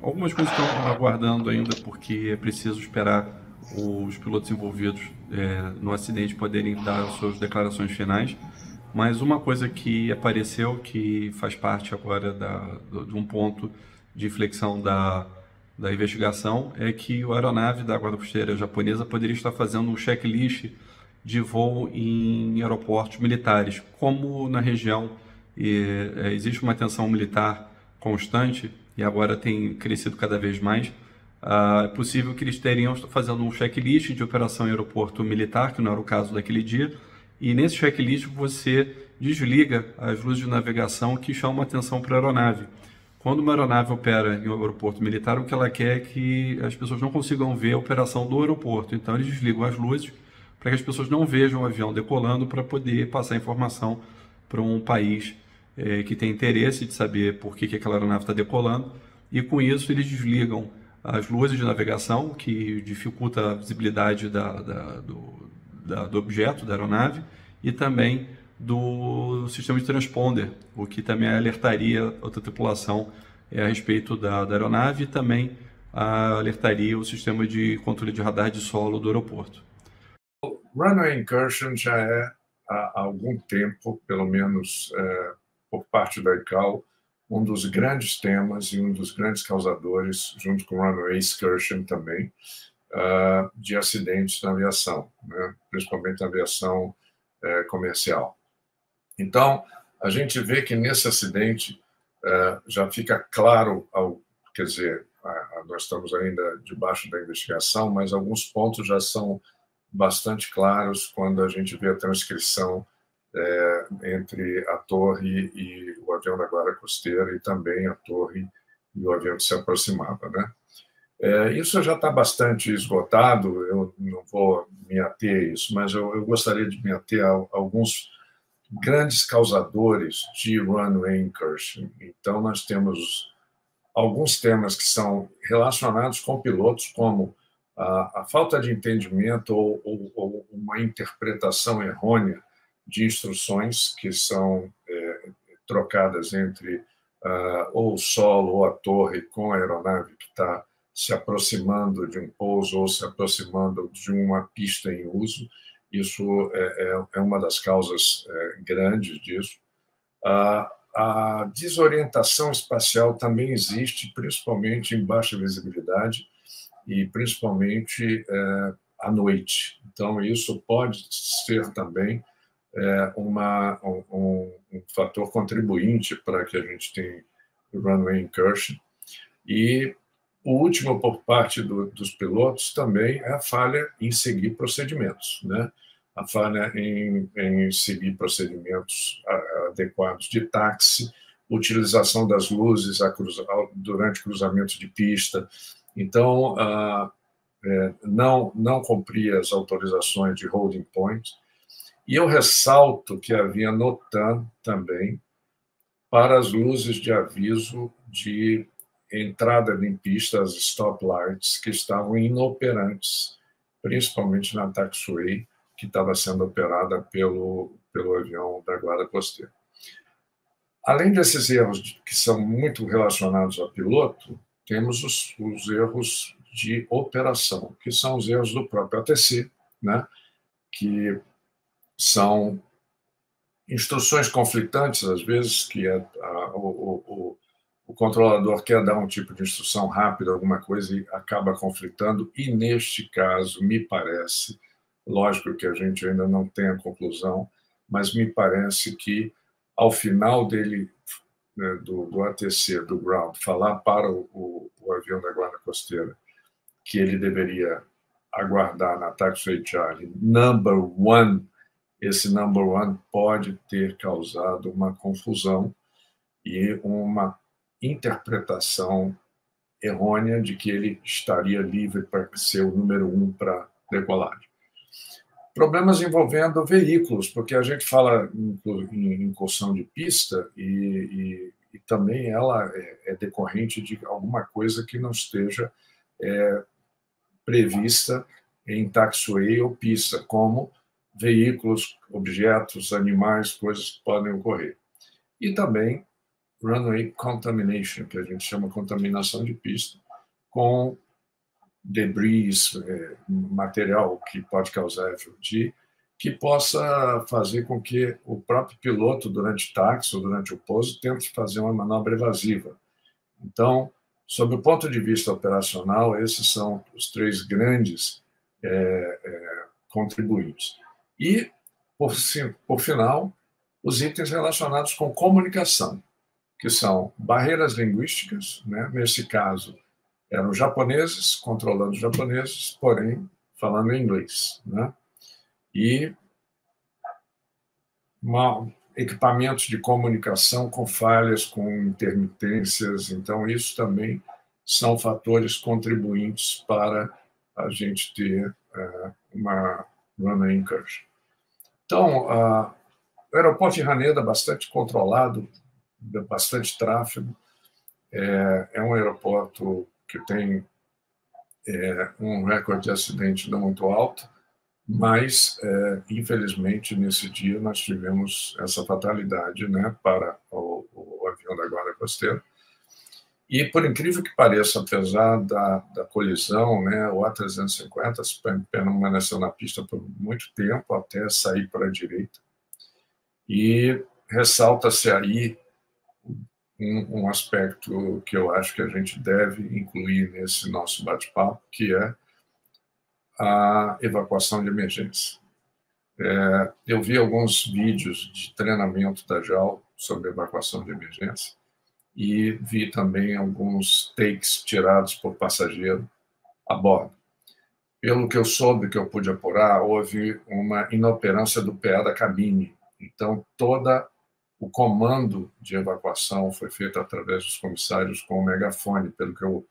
Algumas coisas estão aguardando ainda, porque é preciso esperar os pilotos envolvidos no acidente poderem dar suas declarações finais. Mas uma coisa que apareceu, que faz parte agora de um ponto de inflexão da investigação, é que a aeronave da Guarda Costeira japonesa poderia estar fazendo um checklist de voo em aeroportos militares. Como na região existe uma tensão militar constante e agora tem crescido cada vez mais, é possível que eles teriam fazendo um checklist de operação em aeroporto militar, que não era o caso daquele dia, e nesse checklist você desliga as luzes de navegação que chamam a atenção para a aeronave. Quando uma aeronave opera em um aeroporto militar, o que ela quer é que as pessoas não consigam ver a operação do aeroporto. Então eles desligam as luzes para que as pessoas não vejam o avião decolando, para poder passar informação para um país que tem interesse de saber por que aquela aeronave está decolando. E com isso eles desligam as luzes de navegação, que dificulta a visibilidade do objeto, da aeronave, e também do sistema de transponder, o que também alertaria outra tripulação a respeito da aeronave, e também alertaria o sistema de controle de radar de solo do aeroporto. Runway Incursion já é há algum tempo, pelo menos por parte da ICAO, um dos grandes temas e um dos grandes causadores, junto com Runway Excursion também, de acidentes na aviação, né? Principalmente na aviação comercial. Então, a gente vê que nesse acidente já fica claro, quer dizer, nós estamos ainda debaixo da investigação, mas alguns pontos já são bastante claros quando a gente vê a transcrição entre a torre e o avião da Guarda Costeira, e também a torre e o avião que se aproximava, né? Isso já está bastante esgotado, eu não vou me ater a isso, mas eu gostaria de me ater a alguns grandes causadores de runway incursion. Então, nós temos alguns temas que são relacionados com pilotos, como a falta de entendimento ou uma interpretação errônea de instruções que são trocadas entre ou o solo ou a torre com a aeronave que está se aproximando de um pouso ou se aproximando de uma pista em uso. Isso é uma das causas grandes disso. A desorientação espacial também existe, principalmente em baixa visibilidade e principalmente à noite. Então, isso pode ser também um fator contribuinte para que a gente tenha o runway incursion. E o último, por parte dos pilotos, também é a falha em seguir procedimentos, né? A falha em seguir procedimentos adequados de táxi, utilização das luzes durante cruzamentos de pista. Então, não cumprir as autorizações de holding point. E eu ressalto que havia NOTAM também para as luzes de aviso de entrada em pista, as stoplights, que estavam inoperantes, principalmente na taxiway, que estava sendo operada pelo avião da Guarda Costeira. Além desses erros que são muito relacionados ao piloto, temos os erros de operação, que são os erros do próprio ATC, né? Que são instruções conflitantes, às vezes, que o controlador quer dar um tipo de instrução rápida, alguma coisa, e acaba conflitando. E, neste caso, me parece, lógico que a gente ainda não tem a conclusão, mas me parece que, ao final dele, né, do ATC, do ground, falar para o avião da Guarda Costeira que ele deveria aguardar na taxiway Charlie number one, esse number one pode ter causado uma confusão e uma interpretação errônea de que ele estaria livre para ser o número um para decolagem. Problemas envolvendo veículos, porque a gente fala em incursão de pista e também ela é decorrente de alguma coisa que não esteja prevista em taxiway ou pista, como veículos, objetos, animais, coisas que podem ocorrer. E também runway contamination, que a gente chama contaminação de pista, com debris, material que pode causar FOD, que possa fazer com que o próprio piloto, durante táxi ou durante o pouso, tente fazer uma manobra evasiva. Então, sob o ponto de vista operacional, esses são os três grandes contribuintes. E, por final, os itens relacionados com comunicação, que são barreiras linguísticas, né? Nesse caso, eram japoneses controlando japoneses, porém falando inglês, né? E equipamentos de comunicação com falhas, com intermitências. Então, isso também são fatores contribuintes para a gente ter uma runway incursion. Então, o aeroporto de Haneda é bastante controlado, bastante tráfego. É um aeroporto que tem um recorde de acidente não muito alto, mas, infelizmente, nesse dia nós tivemos essa fatalidade, né, para o avião da Guarda Costeira. E, por incrível que pareça, apesar da colisão, né, o A350 permaneceu na pista por muito tempo, até sair para a direita. E ressalta-se aí um aspecto que eu acho que a gente deve incluir nesse nosso bate-papo, que é a evacuação de emergência. Eu vi alguns vídeos de treinamento da JAL sobre evacuação de emergência e vi também alguns takes tirados por passageiro a bordo. Pelo que eu soube, que eu pude apurar, houve uma inoperância do PA da cabine. Então, todo o comando de evacuação foi feito através dos comissários com o megafone, pelo que eu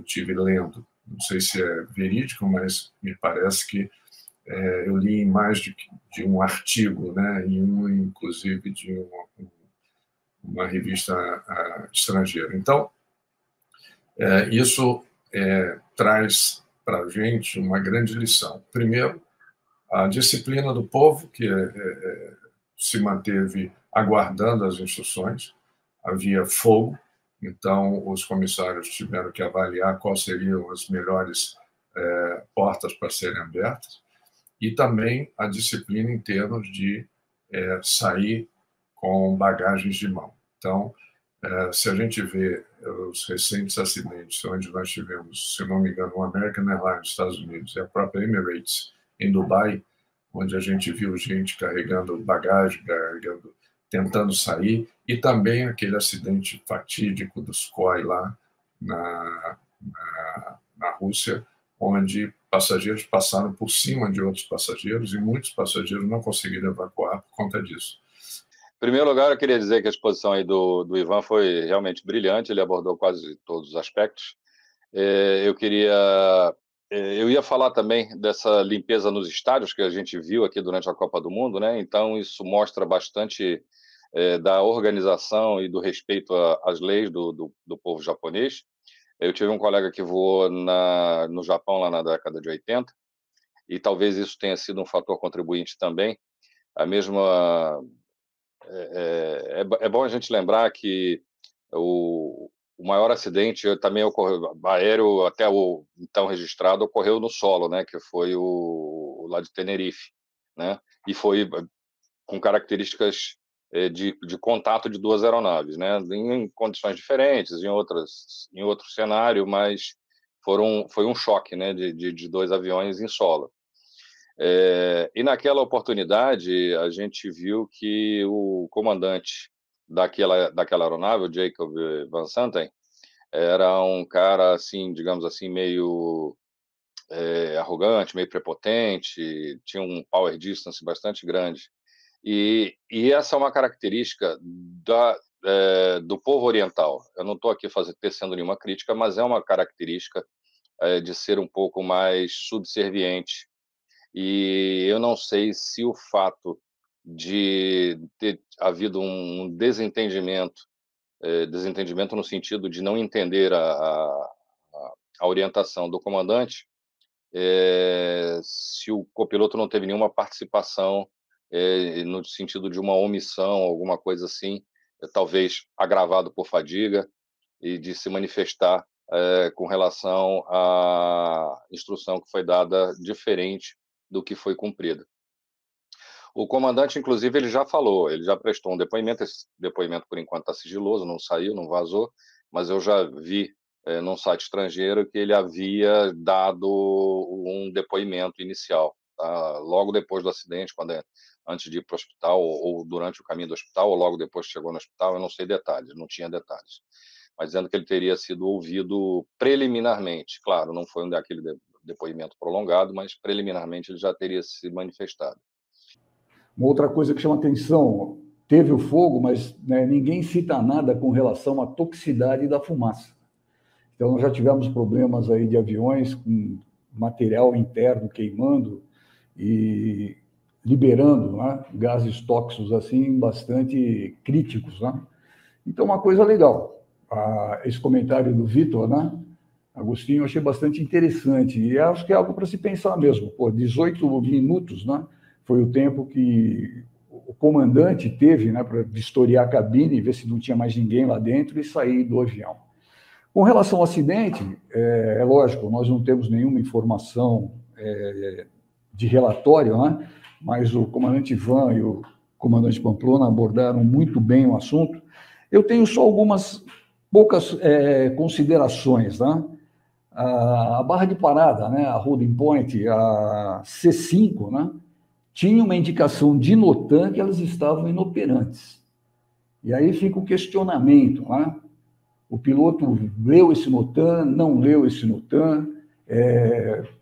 tive lendo. Não sei se é verídico, mas me parece que eu li em mais de um artigo, né, e inclusive de uma revista estrangeira. Então, isso traz para a gente uma grande lição. Primeiro, a disciplina do povo, que se manteve aguardando as instruções. Havia fogo, então os comissários tiveram que avaliar quais seriam as melhores portas para serem abertas, e também a disciplina em termos de sair com bagagens de mão. Então, se a gente vê os recentes acidentes, onde nós tivemos, se não me engano, o American Airlines nos Estados Unidos e a própria Emirates em Dubai, onde a gente viu gente carregando bagagem, tentando sair, e também aquele acidente fatídico do Sukhoi lá na Rússia, onde passageiros passaram por cima de outros passageiros e muitos passageiros não conseguiram evacuar por conta disso. Em primeiro lugar, eu queria dizer que a exposição aí do Ivan foi realmente brilhante, ele abordou quase todos os aspectos. Eu ia falar também dessa limpeza nos estádios que a gente viu aqui durante a Copa do Mundo, né? Então, isso mostra bastante da organização e do respeito às leis do povo japonês. Eu tive um colega que voou no Japão lá na década de 80, e talvez isso tenha sido um fator contribuinte também. A mesma é bom a gente lembrar que o maior acidente também ocorreu aéreo, até o então registrado, ocorreu no solo, né, que foi o lá de Tenerife, né, e foi com características de contato de duas aeronaves, né, em condições diferentes, em outro cenário, mas foi um choque, né, de dois aviões em solo. E naquela oportunidade a gente viu que o comandante daquela aeronave, o Jacob Van Santen, era um cara assim, digamos assim, meio arrogante, meio prepotente, tinha um power distance bastante grande. E essa é uma característica do povo oriental. Eu não estou aqui tecendo nenhuma crítica, mas é uma característica de ser um pouco mais subserviente. E eu não sei se o fato de ter havido um desentendimento no sentido de não entender a orientação do comandante, se o copiloto não teve nenhuma participação no sentido de uma omissão, alguma coisa assim, talvez agravado por fadiga, e de se manifestar com relação à instrução que foi dada diferente do que foi cumprida. O comandante, inclusive, ele já falou, ele já prestou um depoimento, esse depoimento, por enquanto, está sigiloso, não saiu, não vazou, mas eu já vi num site estrangeiro que ele havia dado um depoimento inicial, tá? Logo depois do acidente, antes de ir para o hospital, ou durante o caminho do hospital, ou logo depois que chegou no hospital, eu não sei detalhes, não tinha detalhes. Mas dizendo que ele teria sido ouvido preliminarmente. Claro, não foi aquele depoimento prolongado, mas preliminarmente ele já teria se manifestado. Uma outra coisa que chama atenção, teve o fogo, mas né, ninguém cita nada com relação à toxicidade da fumaça. Então, nós já tivemos problemas aí de aviões com material interno queimando e liberando, né, gases tóxicos assim bastante críticos, né? Então, uma coisa legal. Esse comentário do Vitor, né, Agostinho, eu achei bastante interessante e acho que é algo para se pensar mesmo. Pô, 18 minutos, né? Foi o tempo que o comandante teve, né, para vistoriar a cabine e ver se não tinha mais ninguém lá dentro e sair do avião. Com relação ao acidente, é lógico, nós não temos nenhuma informação de relatório, né, mas o comandante Ivan e o comandante Pamplona abordaram muito bem o assunto. Eu tenho só algumas poucas considerações, né? A barra de parada, né, a holding point, a C5, né, tinha uma indicação de NOTAM que elas estavam inoperantes. E aí fica o questionamento, né? O piloto leu esse NOTAM, não leu esse NOTAM,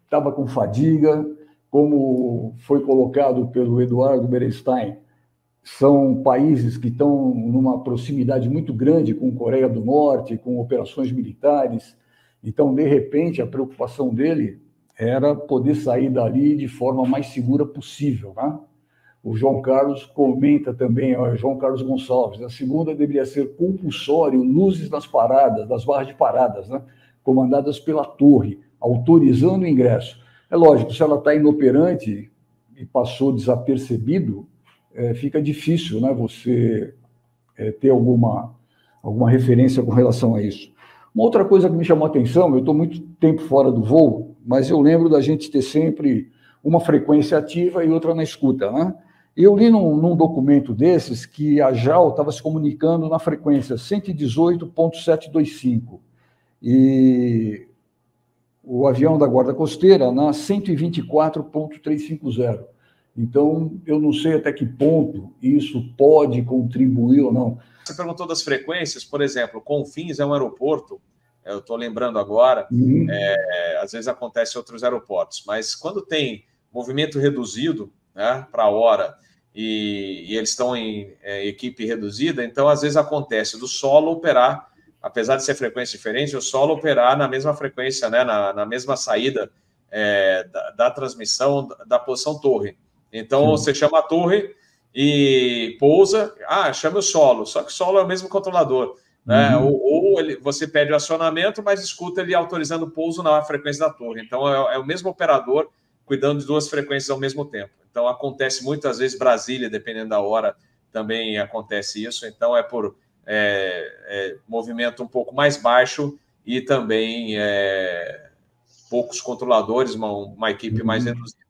estava com fadiga, como foi colocado pelo Eduardo Berenstein, são países que estão numa proximidade muito grande com a Coreia do Norte, com operações militares. Então, de repente, a preocupação dele era poder sair dali de forma mais segura possível, né? O João Carlos comenta também, João Carlos Gonçalves, a segunda deveria ser compulsório, luzes nas paradas, das barras de paradas, né? Comandadas pela torre, autorizando o ingresso. É lógico, se ela está inoperante e passou desapercebido, fica difícil, né, você ter alguma referência com relação a isso. Uma outra coisa que me chamou a atenção, eu estou muito tempo fora do voo, mas eu lembro da gente ter sempre uma frequência ativa e outra na escuta, né? Eu li num documento desses que a JAL estava se comunicando na frequência 118.725 e o avião da Guarda Costeira na 124.350. Então, eu não sei até que ponto isso pode contribuir ou não. Você perguntou das frequências, por exemplo, Confins é um aeroporto, eu estou lembrando agora, às vezes acontece em outros aeroportos, mas quando tem movimento reduzido, né, para hora, e eles estão em equipe reduzida, então às vezes acontece do solo operar, apesar de ser frequência diferente, o solo operar na mesma frequência, né, na mesma saída da transmissão da posição torre. Então, você chama a torre e pousa, chama o solo, só que o solo é o mesmo controlador, né? Ou você pede o acionamento, mas escuta ele autorizando o pouso na frequência da torre. Então, é o mesmo operador cuidando de duas frequências ao mesmo tempo. Então, acontece muitas vezes, Brasília, dependendo da hora, também acontece isso. Então, é por movimento um pouco mais baixo e também poucos controladores, uma equipe mais reduzida.